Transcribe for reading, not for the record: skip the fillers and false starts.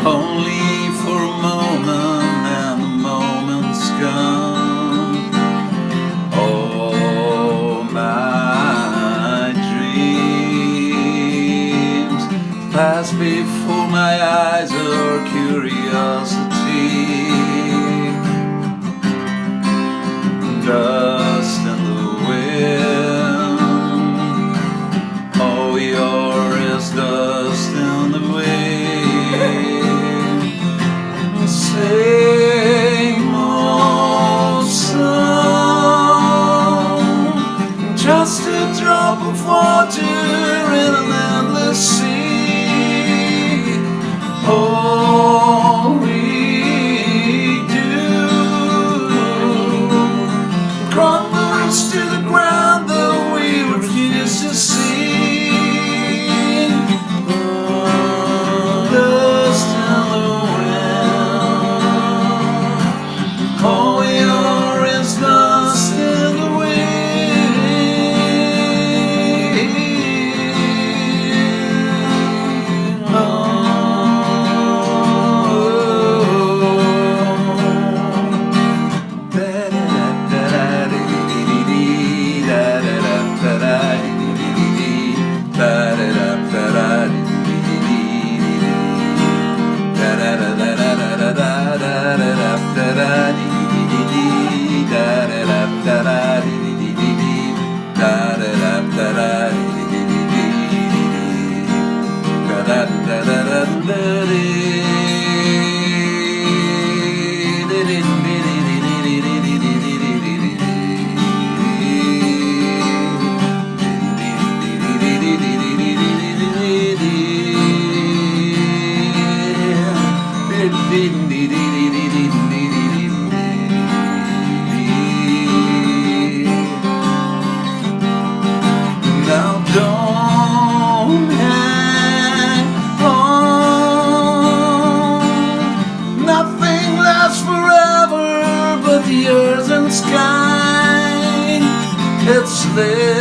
only for a moment, and the moment's gone. All my dreams pass before my eyes, or curiosity. Dust in the wind, oh, you're as dust in the wind. Same old song, just a drop of water in an endless sea. All we do crumbles to the ground, though we refuse to see. Dust in the wind, all we are is dust in the wind. Oh. Now don't hang on. Nothing lasts forever but the earth and sky. It's there.